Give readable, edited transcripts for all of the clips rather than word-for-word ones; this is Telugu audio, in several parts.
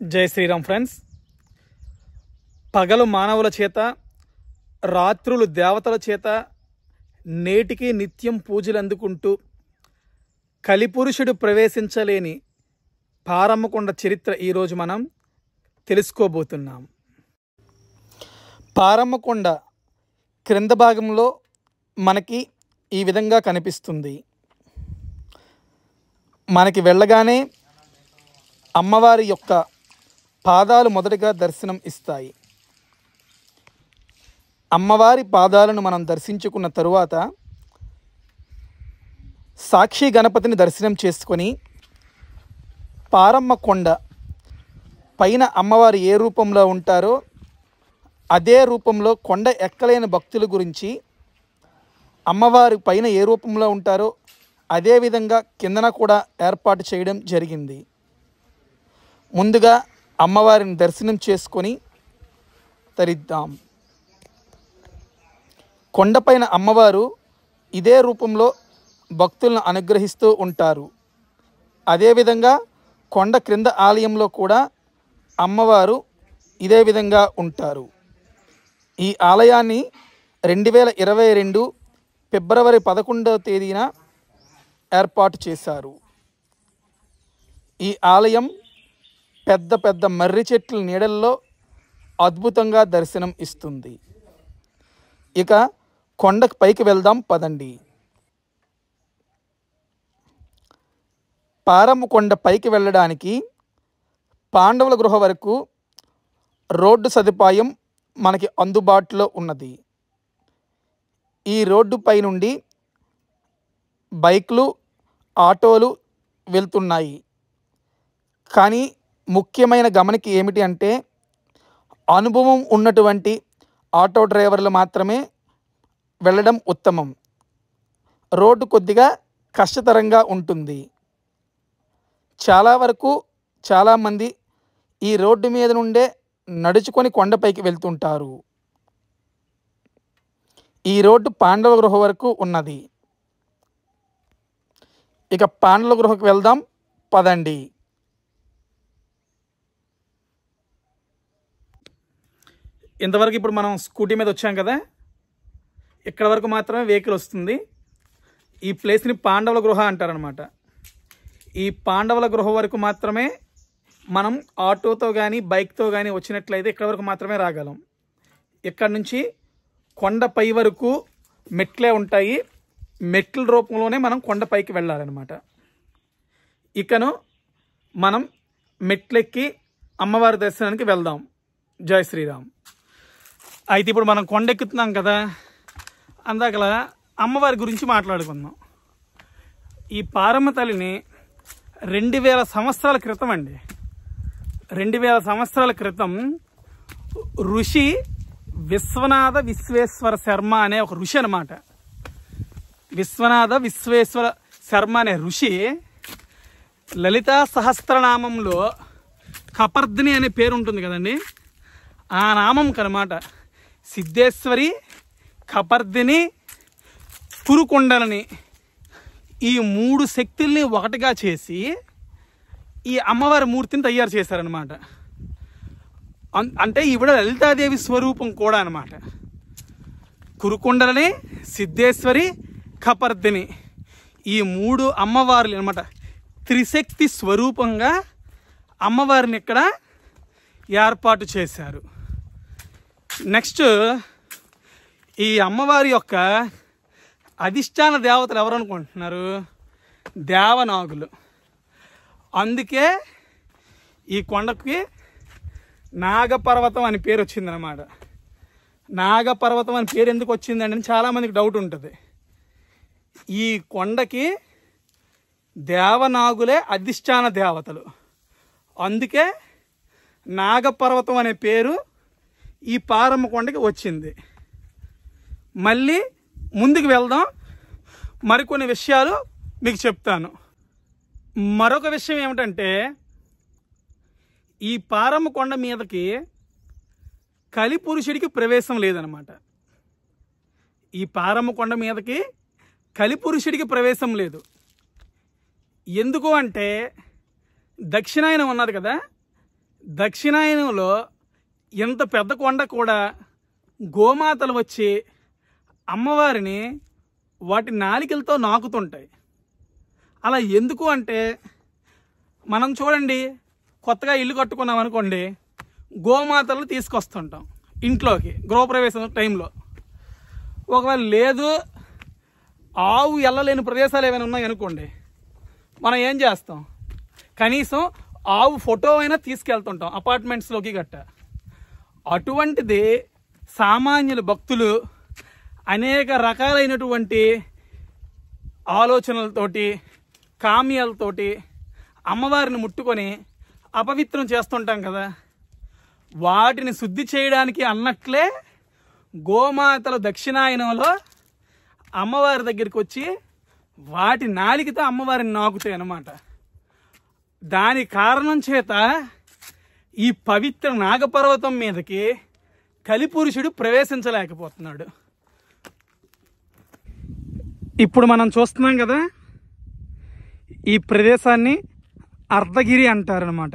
జై శ్రీరామ్ ఫ్రెండ్స్. పగలు మానవుల చేత, రాత్రులు దేవతల చేత నేటికి నిత్యం పూజలు అందుకుంటూ కలిపురుషుడు ప్రవేశించలేని పారమ్మకొండ చరిత్ర ఈరోజు మనం తెలుసుకోబోతున్నాం. పారమ్మకొండ క్రింద భాగంలో మనకి ఈ విధంగా కనిపిస్తుంది. మనకి వెళ్ళగానే అమ్మవారి యొక్క పాదాలు మొదటగా దర్శనం ఇస్తాయి. అమ్మవారి పాదాలను మనం దర్శించుకున్న తరువాత సాక్షి గణపతిని దర్శనం చేసుకొని పారమ్మకొండ పైన అమ్మవారు ఏ రూపంలో ఉంటారో అదే రూపంలో కొండ ఎక్కలేని భక్తుల గురించి అమ్మవారి పైన ఏ రూపంలో ఉంటారో అదేవిధంగా కిందన కూడా ఏర్పాటు చేయడం జరిగింది. ముందుగా అమ్మవారిని దర్శనం చేసుకొని తరిద్దాం. కొండపైన అమ్మవారు ఇదే రూపంలో భక్తులను అనుగ్రహిస్తూ ఉంటారు. అదేవిధంగా కొండ క్రింద ఆలయంలో కూడా అమ్మవారు ఇదే విధంగా ఉంటారు. ఈ ఆలయాన్ని 2022 ఫిబ్రవరి 11వ తేదీన ఏర్పాటు చేశారు. ఈ ఆలయం పెద్ద పెద్ద మర్రి చెట్ల నీడల్లో అద్భుతంగా దర్శనం ఇస్తుంది. ఇక కొండకు పైకి వెళ్దాం పదండి. పారమ్మకొండ పైకి వెళ్ళడానికి పాండవుల గృహ వరకు రోడ్డు సదుపాయం మనకి అందుబాటులో ఉన్నది. ఈ రోడ్డుపై నుండి బైక్లు, ఆటోలు వెళ్తున్నాయి. కానీ ముఖ్యమైన గమనిక ఏమిటి అంటే అనుభవం ఉన్నటువంటి ఆటో డ్రైవర్లు మాత్రమే వెళ్ళడం ఉత్తమం. రోడ్డు కొద్దిగా కష్టతరంగా ఉంటుంది. చాలా వరకు చాలామంది ఈ రోడ్డు మీద నుండే నడుచుకొని కొండపైకి వెళ్తుంటారు. ఈ రోడ్డు పాండవ గృహ వరకు ఉన్నది. ఇక పాండవ గృహకు వెళ్దాం పదండి. ఇంతవరకు ఇప్పుడు మనం స్కూటీ మీద వచ్చాం కదా, ఇక్కడ వరకు మాత్రమే వెహికల్ వస్తుంది. ఈ ప్లేస్ని పాండవుల గృహ అంటారనమాట. ఈ పాండవుల గృహ వరకు మాత్రమే మనం ఆటోతో కానీ బైక్తో కానీ వచ్చినట్లయితే ఇక్కడ వరకు మాత్రమే రాగలం. ఇక్కడ నుంచి కొండపై వరకు మెట్లే ఉంటాయి. మెట్ల రూపంలోనే మనం కొండపైకి వెళ్ళాలన్నమాట. ఇకను మనం మెట్లెక్కి అమ్మవారి దర్శనానికి వెళ్దాం. జై శ్రీరామ్. అయితే ఇప్పుడు మనం కొండెక్కుతున్నాం కదా, అందాకల అమ్మవారి గురించి మాట్లాడుకుందాం. ఈ పారమ్మ తల్లిని 2000 సంవత్సరాల క్రితం అండి, 2000 సంవత్సరాల క్రితం ఋషి విశ్వనాథ విశ్వేశ్వర శర్మ అనే ఒక ఋషి అనమాట. విశ్వనాథ విశ్వేశ్వర శర్మ అనే ఋషి లలితా సహస్రనామంలో కపర్దిని అనే పేరు ఉంటుంది కదండి, ఆ నామం కనమాట సిద్ధేశ్వరి, కపర్దిని, కురుకొండలని ఈ 3 శక్తుల్ని ఒకటిగా చేసి ఈ అమ్మవారి మూర్తిని తయారు చేశారనమాట. అంటే ఈవిడ లలితాదేవి స్వరూపం కూడా అనమాట. కురుకొండలని, సిద్ధేశ్వరి, కపర్దిని ఈ 3 అమ్మవార్లు అనమాట. త్రిశక్తి స్వరూపంగా అమ్మవారిని ఇక్కడ ఏర్పాటు చేశారు. నెక్స్ట్ ఈ అమ్మవారి యొక్క అధిష్టాన దేవతలు ఎవరు అనుకుంటున్నారు? దేవనాగులు. అందుకే ఈ కొండకి నాగపర్వతం అని పేరు వచ్చిందనమాట. నాగపర్వతం అని పేరు ఎందుకు వచ్చిందండి చాలామందికి డౌట్ ఉంటుంది. ఈ కొండకి దేవనాగులే అధిష్టాన దేవతలు. అందుకే నాగపర్వతం అనే పేరు ఈ పారమ్మకొండకి వచ్చింది. మళ్ళీ ముందుకు వెళ్దాం, మరికొన్ని విషయాలు మీకు చెప్తాను. మరొక విషయం ఏమిటంటే ఈ పారమ్మకొండ మీదకి కలిపురుషుడికి ప్రవేశం లేదనమాట. ఈ పారమ్మకొండ మీదకి కలిపురుషుడికి ప్రవేశం లేదు. ఎందుకు అంటే దక్షిణాయనం ఉన్నది కదా, దక్షిణాయనంలో ఇంత పెద్ద కొండ కూడా గోమాతలు వచ్చి అమ్మవారిని వాటి నాలికలతో నాకుతుంటాయి. అలా ఎందుకు అంటే, మనం చూడండి, కొత్తగా ఇల్లు కట్టుకున్నాం అనుకోండి, గోమాతలు తీసుకొస్తుంటాం ఇంట్లోకి గృహప్రవేశం టైంలో. ఒకవేళ లేదు, ఆవు వెళ్ళలేని ప్రదేశాలు ఏమైనా ఉన్నాయనుకోండి, మనం ఏం చేస్తాం, కనీసం ఆవు ఫోటో అయినా తీసుకెళ్తుంటాం అపార్ట్మెంట్స్లోకి గట్ట. అటువంటిది సామాన్యుల భక్తులు అనేక రకాలైనటువంటి ఆలోచనలతోటి, కామ్యాలతోటి అమ్మవారిని ముట్టుకొని అపవిత్రం చేస్తుంటాం కదా. వాటిని శుద్ధి చేయడానికి అన్నట్లే గోమాతలు దక్షిణాయనంలో అమ్మవారి దగ్గరికి వచ్చి వాటి నాలికతో అమ్మవారిని నాకుతాయి అన్నమాట. దాని కారణం చేత ఈ పవిత్ర నాగపర్వతం మీదకి కలిపురుషుడు ప్రవేశించలేకపోతున్నాడు. ఇప్పుడు మనం చూస్తున్నాం కదా, ఈ ప్రదేశాన్ని అర్ధగిరి అంటారనమాట.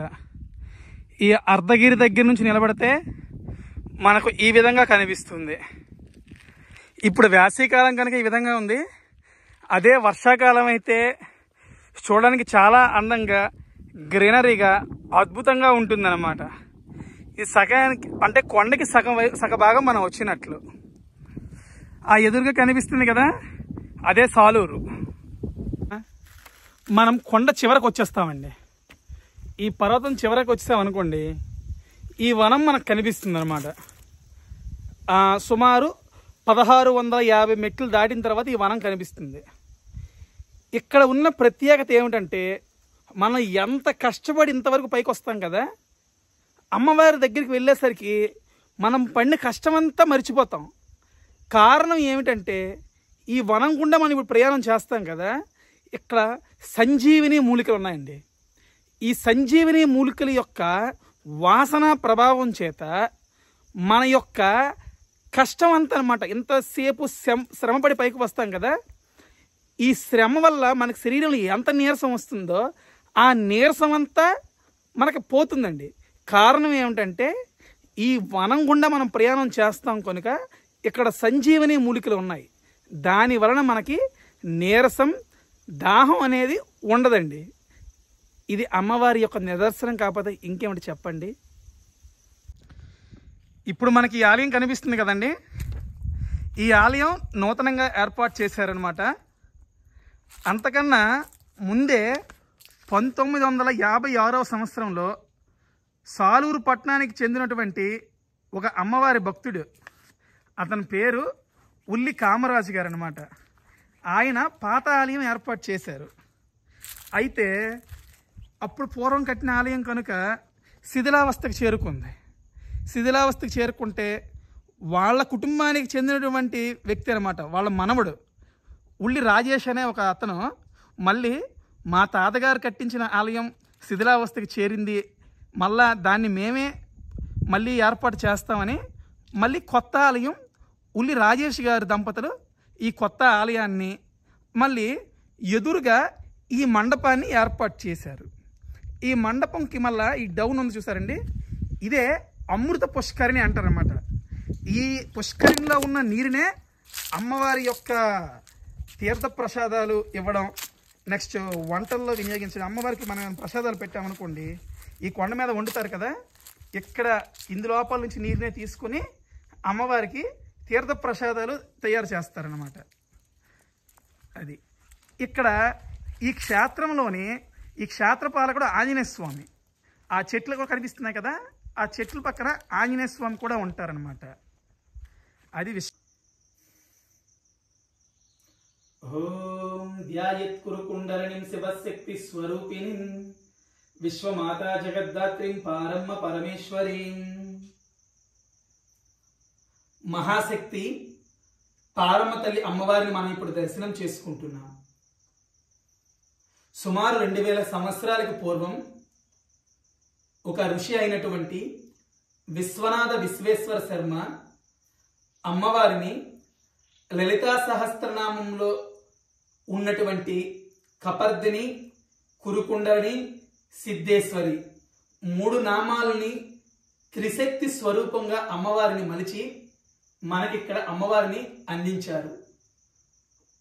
ఈ అర్ధగిరి దగ్గర నుంచి నిలబడితే మనకు ఈ విధంగా కనిపిస్తుంది. ఇప్పుడు వేసవికాలం కనుక ఈ విధంగా ఉంది. అదే వర్షాకాలం అయితే చూడడానికి చాలా అందంగా, గ్రీనరీగా, అద్భుతంగా ఉంటుందన్నమాట. ఈ సగానికి అంటే కొండకి సగభాగం మనం వచ్చినట్లు. ఆ ఎదురుగా కనిపిస్తుంది కదా, అదే సాలూరు. మనం కొండ చివరకు వచ్చేస్తామండి. ఈ పర్వతం చివరకు వచ్చేసామనుకోండి, ఈ వనం మనకు కనిపిస్తుంది అనమాట. సుమారు 1650 మెట్లు దాటిన తర్వాత ఈ వనం కనిపిస్తుంది. ఇక్కడ ఉన్న ప్రత్యేకత ఏమిటంటే, మనం ఎంత కష్టపడి ఇంతవరకు పైకి వస్తాం కదా, అమ్మవారి దగ్గరికి వెళ్ళేసరికి మనం పడిన కష్టమంతా మర్చిపోతాం. కారణం ఏమిటంటే, ఈ వనం గుండా మనం ఇప్పుడు ప్రయాణం చేస్తాం కదా, ఇక్కడ సంజీవిని మూలికలు ఉన్నాయండి. ఈ సంజీవిని మూలికల యొక్క వాసన ప్రభావం చేత మన యొక్క కష్టం అంతా అనమాట, ఇంతసేపు శ్రమపడి పైకి వస్తాం కదా, ఈ శ్రమ వల్ల మనకు శరీరంలో ఎంత నీరసం వస్తుందో ఆ నీరసం అంతా మనకు పోతుందండి. కారణం ఏమిటంటే, ఈ వనం గుండా మనం ప్రయాణం చేస్తాం కనుక ఇక్కడ సంజీవని మూలికలు ఉన్నాయి. దాని వలన మనకి నీరసం, దాహం అనేది ఉండదండి. ఇది అమ్మవారి యొక్క నిదర్శనం కాకపోతే ఇంకేమిటి చెప్పండి. ఇప్పుడు మనకి ఈ ఆలయం కనిపిస్తుంది కదండి, ఈ ఆలయం నూతనంగా ఏర్పాటు చేశారనమాట. అంతకన్నా ముందే 1956వ సంవత్సరంలో సాలూరు పట్టణానికి చెందినటువంటి ఒక అమ్మవారి భక్తుడు, అతని పేరు ఉల్లి కామరాజు గారు అనమాట. ఆయన పాత ఆలయం ఏర్పాటు చేశారు. అయితే అప్పుడు పూర్వం కట్టిన ఆలయం కనుక శిథిలావస్థకు చేరుకుంది. శిథిలావస్థకు చేరుకుంటే వాళ్ళ కుటుంబానికి చెందినటువంటి వ్యక్తి అనమాట, వాళ్ళ మనవడు ఉల్లి రాజేష్ అనే ఒక అతను మళ్ళీ మా తాతగారు కట్టించిన ఆలయం శిథిలావస్థకి చేరింది, మళ్ళా దాన్ని మేమే మళ్ళీ ఏర్పాటు చేస్తామని మళ్ళీ కొత్త ఆలయం ఉల్లి రాజేష్ గారి దంపతులు ఈ కొత్త ఆలయాన్ని మళ్ళీ ఎదురుగా ఈ మండపాన్ని ఏర్పాటు చేశారు. ఈ మండపంకి మళ్ళీ ఈ డౌన్ ఉంది చూసారండి, ఇదే అమృత పుష్కరిణి అంటారనమాట. ఈ పుష్కరిణిలో ఉన్న నీరునే అమ్మవారి యొక్క తీర్థ ప్రసాదాలు ఇవ్వడం, నెక్స్ట్ వంటల్లో వినియోగించడం. అమ్మవారికి మనం ప్రసాదాలు పెట్టామనుకోండి, ఈ కొండ మీద వండుతారు కదా, ఇక్కడ ఇందులోపల నుంచి నీరునే తీసుకుని అమ్మవారికి తీర్థ ప్రసాదాలు తయారు చేస్తారనమాట. అది ఇక్కడ ఈ క్షేత్రంలోని ఈ క్షేత్రపాలకుడు ఆంజనేయ స్వామి. ఆ చెట్లు కూడా కనిపిస్తున్నాయి కదా, ఆ చెట్ల పక్కన ఆంజనేయ స్వామి కూడా ఉంటారనమాట. అది ఓం ధ్యాయేత్ కురుకుండలినిం శివశక్తి స్వరూపిణిం విశ్వమాతా జగద్ధాత్రిం పారమ్మ పరమేశ్వరీం. మహాశక్తి పారమ్మ తల్లి అమ్మవారిని మనం ఇప్పుడు దర్శనం చేసుకుంటున్నాం. సుమారు 2000 సంవత్సరాలకు పూర్వం ఒక ఋషి అయినటువంటి విశ్వనాథ విశ్వేశ్వర శర్మ అమ్మవారిని లలితా సహస్రనామంలో ఉన్నటువంటి కపర్దిని, కురుకుండలిని, సిద్ధేశ్వరి 3 నామాలని త్రిశక్తి స్వరూపంగా అమ్మవారిని మలిచి మనకిక్కడ అమ్మవారిని అందించారు.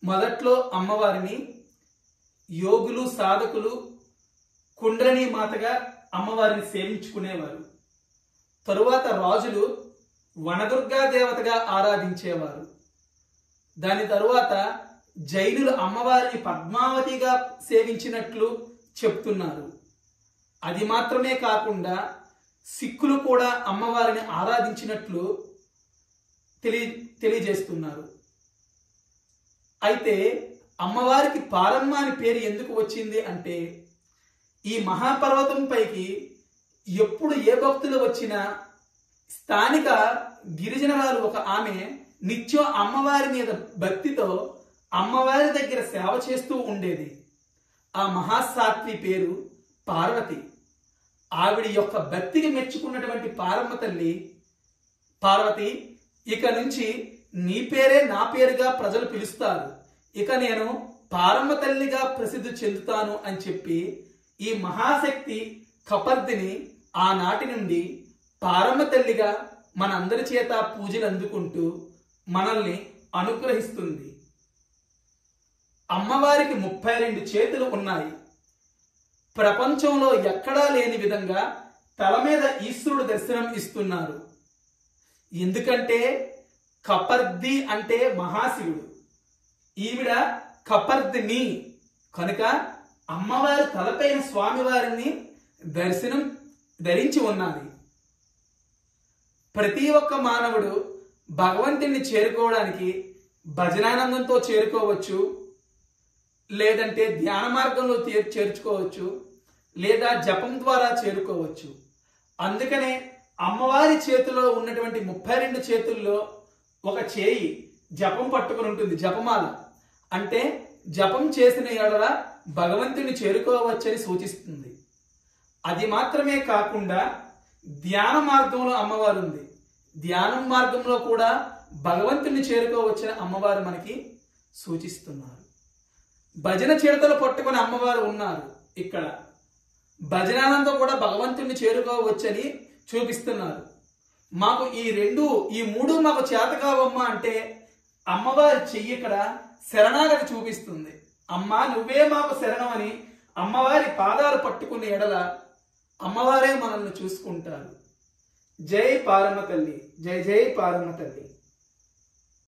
మొదట్లో అమ్మవారిని యోగులు సాధకులు కుండలిని మాతగా అమ్మవారిని సేవించుకునేవారు. తరువాత రాజులు వనదుర్గా దేవతగా ఆరాధించేవారు. దాని తరువాత జైనులు అమ్మవారిని పద్మావతిగా సేవించినట్లు చెప్తున్నారు. అది మాత్రమే కాకుండా సిక్కులు కూడా అమ్మవారిని ఆరాధించినట్లు తెలియజేస్తున్నారు. అయితే అమ్మవారికి పారమ్మ అని పేరు ఎందుకు వచ్చింది అంటే, ఈ మహాపర్వతం పైకి ఎప్పుడు ఏ భక్తులు వచ్చినా స్థానిక గిరిజనురాలు ఒక ఆమె నిత్యం అమ్మవారి మీద భక్తితో అమ్మవారి దగ్గర సేవ చేస్తూ ఉండేది. ఆ మహాసాత్వి పేరు పార్వతి. ఆవిడ యొక్క భక్తికి మెచ్చుకున్నటువంటి పారమ్మ తల్లి, పార్వతి ఇక నుంచి నీ పేరే నా పేరుగా ప్రజలు పిలుస్తారు, ఇక నేను పారమ్మ తల్లిగా ప్రసిద్ధి చెందుతాను అని చెప్పి ఈ మహాశక్తి కపర్దిని ఆనాటి నుండి పారమ్మ తల్లిగా మనందరి చేత పూజలు అందుకుంటూ మనల్ని అనుగ్రహిస్తుంది. అమ్మవారికి 32 చేతులు ఉన్నాయి. ప్రపంచంలో ఎక్కడా లేని విధంగా తల మీద ఈశ్వరుడు దర్శనం ఇస్తున్నారు. ఎందుకంటే కపర్ది అంటే మహాశివుడు, ఈవిడ కపర్దిని కనుక అమ్మవారి తలపైన స్వామివారిని ధరించి ఉన్నది. ప్రతి ఒక్క మానవుడు భగవంతుని చేరుకోవడానికి భజనానందంతో చేరుకోవచ్చు, లేదంటే ధ్యాన మార్గంలో చేర్చుకోవచ్చు, లేదా జపం ద్వారా చేరుకోవచ్చు. అందుకనే అమ్మవారి చేతిలో ఉన్నటువంటి 32 చేతుల్లో ఒక చేయి జపం పట్టుకుని ఉంటుంది, జపమాల. అంటే జపం చేసిన ఎడల భగవంతుని చేరుకోవచ్చని సూచిస్తుంది. అది మాత్రమే కాకుండా ధ్యాన మార్గంలో అమ్మవారు ఉంది. ధ్యానం మార్గంలో కూడా భగవంతుని చేరుకోవచ్చిన అమ్మవారు మనకి సూచిస్తున్నారు. భజన చిడతలు పట్టుకుని అమ్మవారు ఉన్నారు. ఇక్కడ భజనానంతో కూడా భగవంతుని చేరుకోవచ్చని చూపిస్తున్నారు. మాకు ఈ మూడు మాకు చేత కావమ్మా అంటే అమ్మవారి చెయ్యి ఇక్కడ శరణాగతి చూపిస్తుంది. అమ్మా నువ్వే మాకు శరణమని అమ్మవారి పాదాలు పట్టుకునే ఎడల అమ్మవారే మనల్ని చూసుకుంటారు. జై పారమ్మ తల్లి, జై జై పారమ్మ తల్లి.